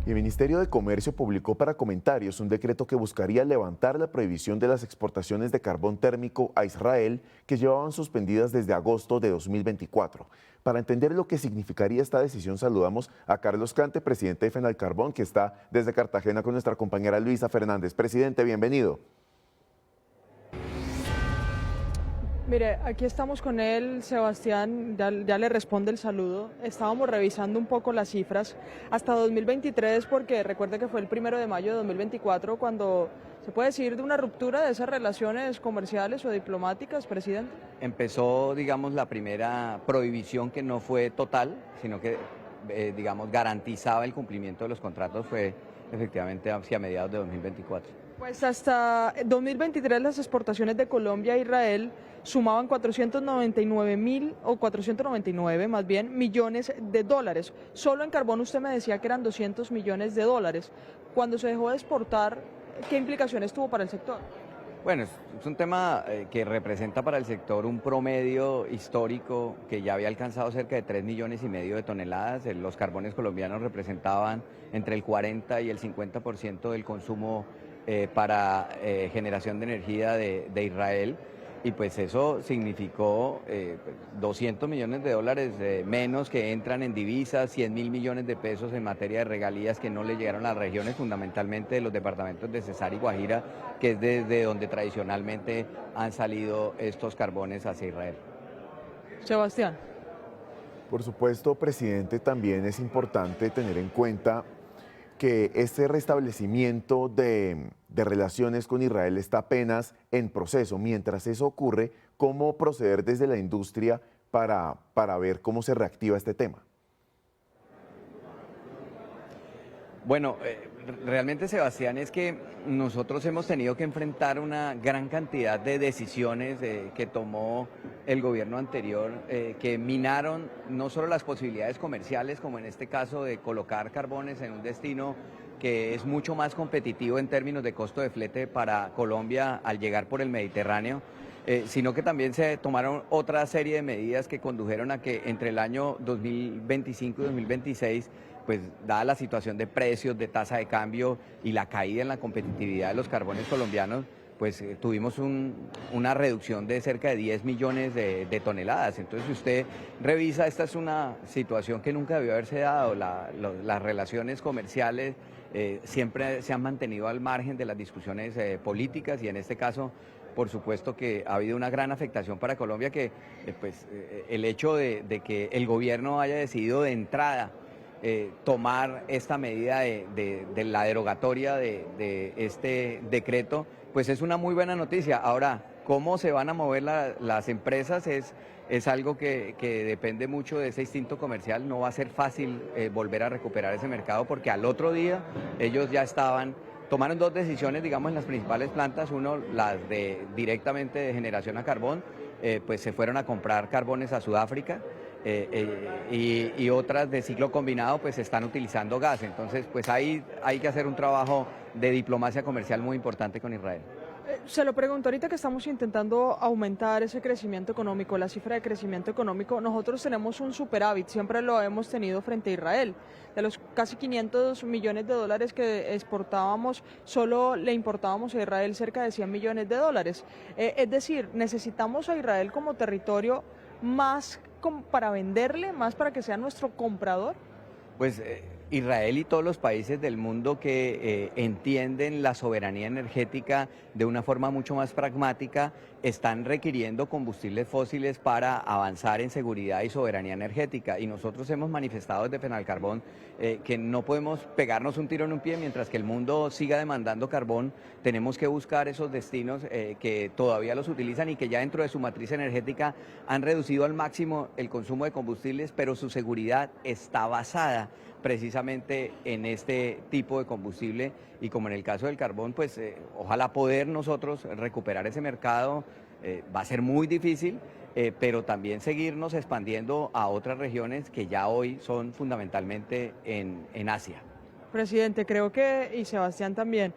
Y el Ministerio de Comercio publicó para comentarios un decreto que buscaría levantar la prohibición de las exportaciones de carbón térmico a Israel que llevaban suspendidas desde agosto de 2024. Para entender lo que significaría esta decisión, saludamos a Carlos Cante, presidente de Fenalcarbón, que está desde Cartagena con nuestra compañera Luisa Fernández. Presidente, bienvenido. Mire, aquí estamos con él, Sebastián, ya le responde el saludo. Estábamos revisando un poco las cifras hasta 2023, porque recuerde que fue el 1 de mayo de 2024 cuando se puede decir de una ruptura de esas relaciones comerciales o diplomáticas, presidente. Empezó, digamos, la primera prohibición que no fue total, sino que, digamos, garantizaba el cumplimiento de los contratos, fue efectivamente hacia mediados de 2024. Pues hasta 2023 las exportaciones de Colombia a Israel sumaban 499 más bien, millones de dólares. Solo en carbón usted me decía que eran 200 millones de dólares. Cuando se dejó de exportar, ¿qué implicaciones tuvo para el sector? Bueno, es un tema que representa para el sector un promedio histórico que ya había alcanzado cerca de 3,5 millones de toneladas. Los carbones colombianos representaban entre el 40 y el 50% del consumo para generación de energía de Israel, y pues eso significó 200 millones de dólares menos que entran en divisas, 100.000 millones de pesos en materia de regalías que no le llegaron a las regiones, fundamentalmente de los departamentos de Cesar y Guajira, que es desde donde tradicionalmente han salido estos carbones hacia Israel. Sebastián. Por supuesto, presidente, también es importante tener en cuenta que este restablecimiento de relaciones con Israel está apenas en proceso. Mientras eso ocurre, ¿cómo proceder desde la industria para ver cómo se reactiva este tema? Bueno, realmente, Sebastián, es que nosotros hemos tenido que enfrentar una gran cantidad de decisiones que tomó el gobierno anterior, que minaron no solo las posibilidades comerciales, como en este caso de colocar carbones en un destino que es mucho más competitivo en términos de costo de flete para Colombia al llegar por el Mediterráneo, sino que también se tomaron otra serie de medidas que condujeron a que entre el año 2025 y 2026, pues dada la situación de precios, de tasa de cambio y la caída en la competitividad de los carbones colombianos, pues tuvimos una reducción de cerca de 10 millones de toneladas. Entonces, si usted revisa, esta es una situación que nunca debió haberse dado. Las relaciones comerciales siempre se han mantenido al margen de las discusiones políticas, y en este caso, por supuesto que ha habido una gran afectación para Colombia, que el hecho de que el gobierno haya decidido de entrada tomar esta medida de la derogatoria de este decreto, pues es una muy buena noticia. Ahora, cómo se van a mover las empresas es algo que depende mucho de ese instinto comercial. No va a ser fácil volver a recuperar ese mercado, porque al otro día ellos ya tomaron dos decisiones, digamos, en las principales plantas. Uno, las directamente de generación a carbón, pues se fueron a comprar carbones a Sudáfrica, y otras de ciclo combinado pues están utilizando gas. Entonces, pues ahí hay que hacer un trabajo de diplomacia comercial muy importante con Israel. Se lo pregunto, ahorita que estamos intentando aumentar ese crecimiento económico, la cifra de crecimiento económico, nosotros tenemos un superávit, siempre lo hemos tenido frente a Israel. De los casi 500 millones de dólares que exportábamos, solo le importábamos a Israel cerca de 100 millones de dólares. Es decir, necesitamos a Israel como territorio más para venderle, más para que sea nuestro comprador. Pues Israel y todos los países del mundo que entienden la soberanía energética de una forma mucho más pragmática están requiriendo combustibles fósiles para avanzar en seguridad y soberanía energética. Y nosotros hemos manifestado desde Fenalcarbón que no podemos pegarnos un tiro en un pie mientras que el mundo siga demandando carbón. Tenemos que buscar esos destinos que todavía los utilizan y que ya dentro de su matriz energética han reducido al máximo el consumo de combustibles, pero su seguridad está basada precisamente en este tipo de combustible, y como en el caso del carbón, pues ojalá poder nosotros recuperar ese mercado. Va a ser muy difícil, pero también seguirnos expandiendo a otras regiones que ya hoy son fundamentalmente en Asia. Presidente, creo que, y Sebastián también,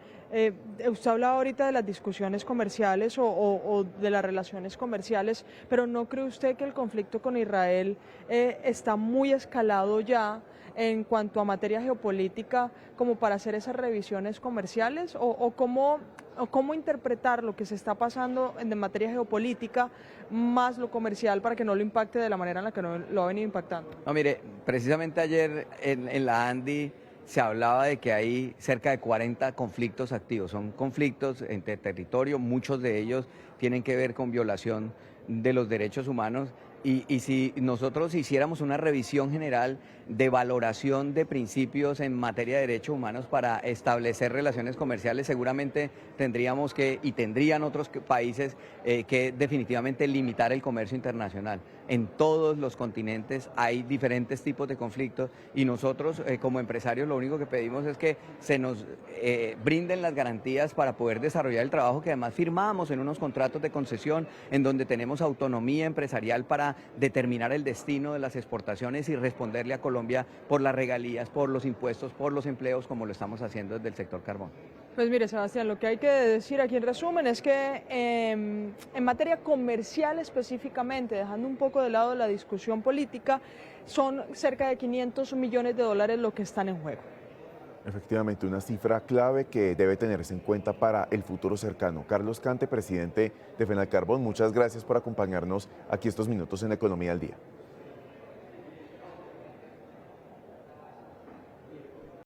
usted hablaba ahorita de las discusiones comerciales o de las relaciones comerciales, pero ¿no cree usted que el conflicto con Israel está muy escalado ya en cuanto a materia geopolítica como para hacer esas revisiones comerciales o cómo interpretar lo que se está pasando en materia geopolítica más lo comercial para que no lo impacte de la manera en la que no lo ha venido impactando? No, mire, precisamente ayer en la ANDI se hablaba de que hay cerca de 40 conflictos activos. Son conflictos entre territorio, muchos de ellos tienen que ver con violación de los derechos humanos. Y si nosotros hiciéramos una revisión general de valoración de principios en materia de derechos humanos para establecer relaciones comerciales, seguramente tendríamos que, y tendrían otros países, que definitivamente limitar el comercio internacional. En todos los continentes hay diferentes tipos de conflictos y nosotros como empresarios lo único que pedimos es que se nos brinden las garantías para poder desarrollar el trabajo que además firmamos en unos contratos de concesión en donde tenemos autonomía empresarial para determinar el destino de las exportaciones y responderle a Colombia por las regalías, por los impuestos, por los empleos, como lo estamos haciendo desde el sector carbón. Pues mire, Sebastián, lo que hay que decir aquí en resumen es que en materia comercial específicamente, dejando un poco de lado la discusión política, son cerca de 500 millones de dólares lo que están en juego. Efectivamente, una cifra clave que debe tenerse en cuenta para el futuro cercano. Carlos Cante, presidente de FENALCARBON, muchas gracias por acompañarnos aquí estos minutos en Economía al Día.